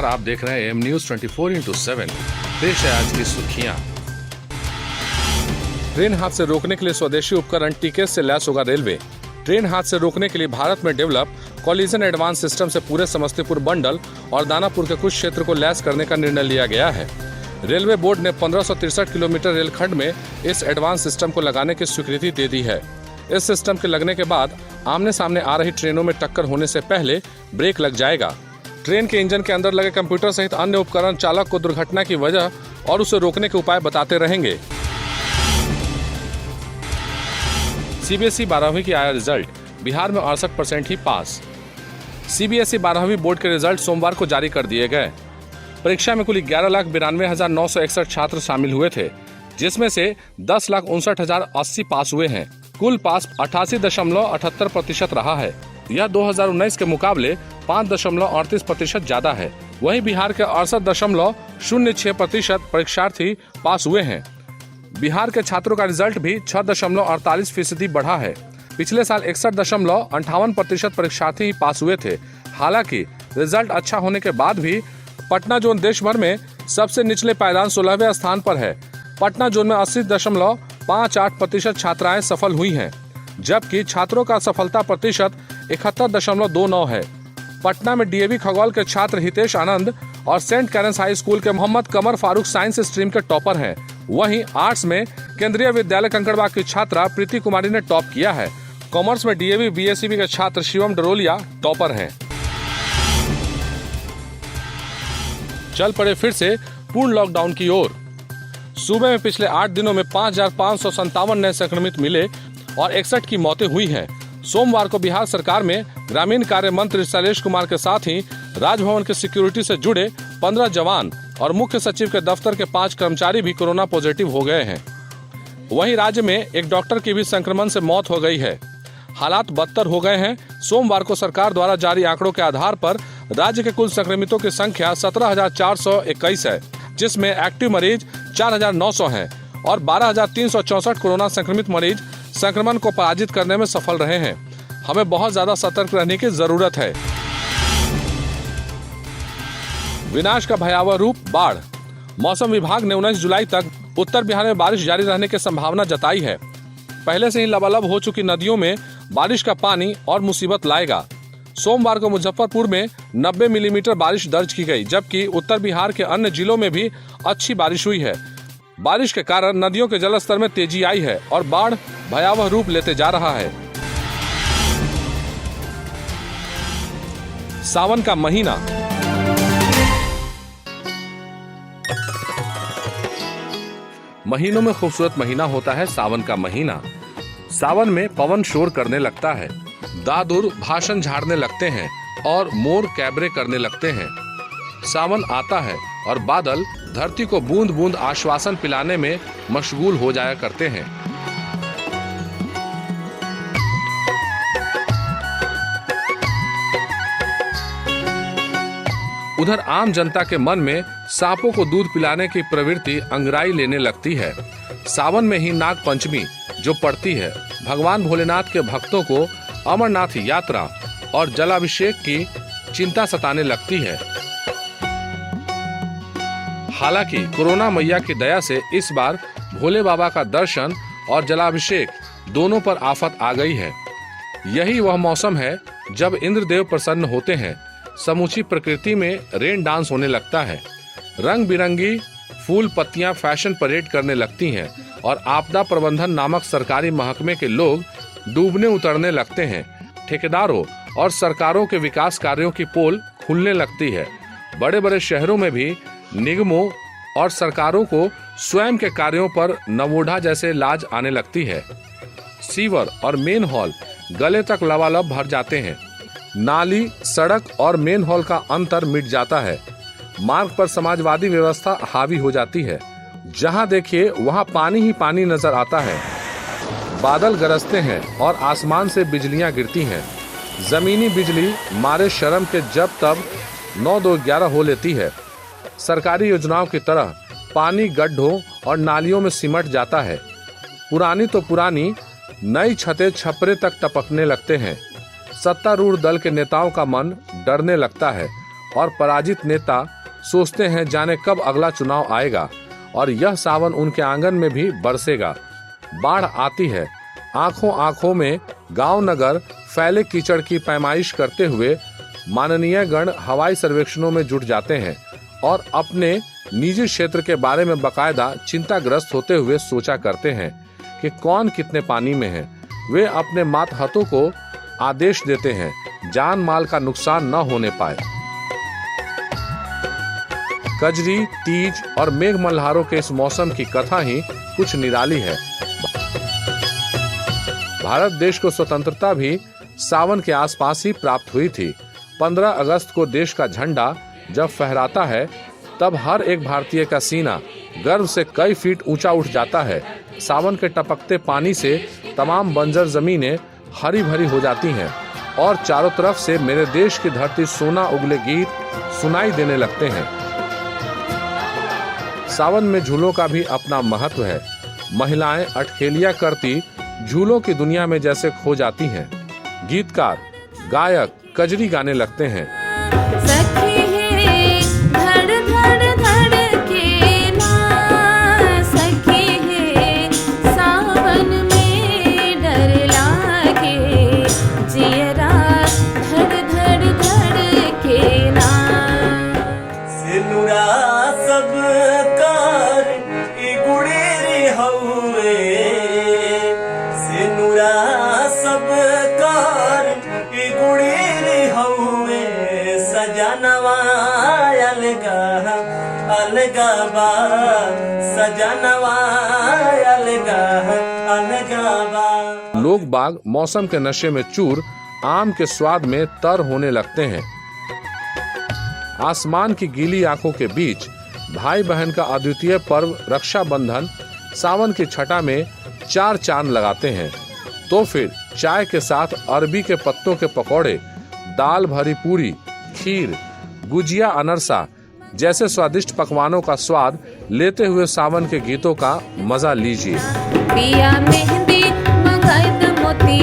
नमस्कार, आप देख रहे हैं एम न्यूज 24/7। पेश है आज की सुर्खियां। ट्रेन हादसे रोकने के लिए स्वदेशी उपकरण टीकेस से लैस होगा रेलवे। ट्रेन हादसे रोकने के लिए भारत में डेवलप कॉलिजन एडवांस सिस्टम से पूरे समस्तीपुर बंडल और दानापुर के कुछ क्षेत्र को लैस करने का निर्णय लिया गया है। रेलवे बोर्ड ने 1563 किलोमीटर रेलखंड में इस एडवांस सिस्टम को लगाने की स्वीकृति दे दी है। इस सिस्टम के लगने के बाद आमने सामने आ रही ट्रेनों में टक्कर होने से पहले ब्रेक लग जाएगा। ट्रेन के इंजन के अंदर लगे कंप्यूटर सहित अन्य उपकरण चालक को दुर्घटना की वजह और उसे रोकने के उपाय बताते रहेंगे। सीबीएसई 12वीं की आया रिजल्ट, बिहार में 68% ही पास। सीबीएसई 12वीं बोर्ड के रिजल्ट सोमवार को जारी कर दिए गए। परीक्षा में कुल 11,92,961 छात्र शामिल हुए थे, जिसमें से 10,59,080 पास हुए हैं। कुल पास 88.78% रहा है। यह 2019 के मुकाबले 5.38% ज्यादा है। वहीं बिहार के 68.06% परीक्षार्थी पास हुए हैं। बिहार के छात्रों का रिजल्ट भी 6.48% बढ़ा है। पिछले साल 61.58% परीक्षार्थी ही पास हुए थे। हालांकि रिजल्ट अच्छा होने के बाद भी पटना जोन देश भर में सबसे निचले पायदान 16वें स्थान पर है। पटना जोन में 80.58% छात्राएं सफल हुई हैं, जबकि छात्रों का सफलता प्रतिशत 71.29 है। पटना में डीएवी खगोल के छात्र हितेश आनंद और सेंट कैरेंस हाई स्कूल के मोहम्मद कमर फारूक साइंस स्ट्रीम के टॉपर हैं। वहीं आर्ट्स में केंद्रीय विद्यालय कंकड़बाग की छात्रा प्रीति कुमारी ने टॉप किया है। कॉमर्स में डीएवी बीएसईबी के छात्र शिवम डरोलिया टॉपर हैं। चल पड़े फिर से पूर्ण लॉकडाउन की ओर। सूबे में पिछले 8 दिनों में 5,557 नए संक्रमित मिले और 61 की मौतें हुई हैं। सोमवार को बिहार सरकार में ग्रामीण कार्य मंत्री शैलेश कुमार के साथ ही राजभवन के सिक्योरिटी से जुड़े 15 जवान और मुख्य सचिव के दफ्तर के 5 कर्मचारी भी कोरोना पॉजिटिव हो गए हैं। वहीं राज्य में एक डॉक्टर की भी संक्रमण से मौत हो गई है। हालात बदतर हो गए हैं। सोमवार को सरकार द्वारा जारी आंकड़ों के आधार पर राज्य के कुल संक्रमितों की संख्या 17,421 है, जिसमें एक्टिव मरीज 4,900 हैं और 12,364 कोरोना संक्रमित मरीज संक्रमण को पराजित करने में सफल रहे हैं। हमें बहुत ज्यादा सतर्क रहने की जरूरत है। विनाश का भयावह रूप बाढ़। मौसम विभाग ने 19 जुलाई तक उत्तर बिहार में बारिश जारी रहने की संभावना जताई है। पहले से ही लबालब हो चुकी नदियों में बारिश का पानी और मुसीबत लाएगा। सोमवार को मुजफ्फरपुर में 90 मिलीमीटर बारिश दर्ज की गई, जबकि उत्तर बिहार के अन्य जिलों में भी अच्छी बारिश हुई है। बारिश के कारण नदियों के जलस्तर में तेजी आई है और बाढ़ भयावह रूप लेते जा रहा है। सावन का महीना। महीनों में खूबसूरत महीना होता है सावन का महीना। सावन में पवन शोर करने लगता है, दादुर भाषण झाड़ने लगते हैं और मोर कैबरे करने लगते हैं। सावन आता है और बादल धरती को बूंद बूंद आश्वासन पिलाने में मशगूल हो जाया करते हैं। उधर आम जनता के मन में सांपों को दूध पिलाने की प्रवृत्ति अंगराई लेने लगती है। सावन में ही नाग पंचमी जो पड़ती है, भगवान भोलेनाथ के भक्तों को अमरनाथ यात्रा और जलाभिषेक की चिंता सताने लगती है। हालांकि कोरोना मैया की दया से इस बार भोले बाबा का दर्शन और जलाभिषेक दोनों पर आफत आ गई है। यही वह मौसम है जब इंद्रदेव प्रसन्न होते हैं। समूची प्रकृति में रेन डांस होने लगता है। रंग बिरंगी फूल पत्तियां फैशन परेड करने लगती हैं और आपदा प्रबंधन नामक सरकारी महकमे के लोग डूबने उतरने लगते हैं। ठेकेदारों और सरकारों के विकास कार्यों की पोल खुलने लगती है। बड़े बड़े शहरों में भी निगमों और सरकारों को स्वयं के कार्यों पर नवोढ़ा जैसे लाज आने लगती है। सीवर और मेन हॉल गले तक लबालब भर जाते हैं। नाली, सड़क और मेन हॉल का अंतर मिट जाता है। मार्ग पर समाजवादी व्यवस्था हावी हो जाती है। जहां देखिए वहां पानी ही पानी नजर आता है। बादल गरजते हैं और आसमान से बिजलियां गिरती हैं। जमीनी बिजली मारे शर्म के जब तब 9-2-11 हो लेती है। सरकारी योजनाओं की तरह पानी गड्ढों और नालियों में सिमट जाता है। पुरानी तो पुरानी, नई छतें छपरे तक टपकने लगते हैं। सत्तारूढ़ दल के नेताओं का मन डरने लगता है और पराजित नेता सोचते हैं जाने कब अगला चुनाव आएगा और यह सावन उनके आंगन में भी बरसेगा। बाढ़ आती है, आंखों आंखों में गांव नगर फैले कीचड़ की पैमाइश करते हुए माननीय गण हवाई सर्वेक्षणों में जुट जाते हैं और अपने निजी क्षेत्र के बारे में बकायदा चिंताग्रस्त होते हुए सोचा करते हैं कि कौन कितने पानी में है। वे अपने मातहतों को आदेश देते हैं जान माल का नुकसान न होने पाए। कजरी, तीज और मेघ मल्हारों के इस मौसम की कथा ही कुछ निराली है। भारत देश को स्वतंत्रता भी सावन के आसपास ही प्राप्त हुई थी। 15 अगस्त को देश का झंडा जब फहराता है तब हर एक भारतीय का सीना गर्व से कई फीट ऊंचा उठ जाता है। सावन के टपकते पानी से तमाम बंजर जमीनें हरी भरी हो जाती हैं और चारों तरफ से मेरे देश की धरती सोना उगले गीत सुनाई देने लगते हैं। सावन में झूलों का भी अपना महत्व है। महिलाएं अठखेलियां करती झूलों की दुनिया में जैसे खो जाती हैं। गीतकार गायक कजरी गाने लगते हैं। लोग बाग मौसम के नशे में चूर आम के स्वाद में तर होने लगते हैं। आसमान की गीली आंखों के बीच भाई बहन का अद्वितीय पर्व रक्षाबंधन सावन की छटा में 4 चांद लगाते हैं। तो फिर चाय के साथ अरबी के पत्तों के पकौड़े, दाल भरी पूरी, खीर, गुजिया, अनरसा जैसे स्वादिष्ट पकवानों का स्वाद लेते हुए सावन के गीतों का मजा लीजिए। पिया मेहंदी मंगाई मोती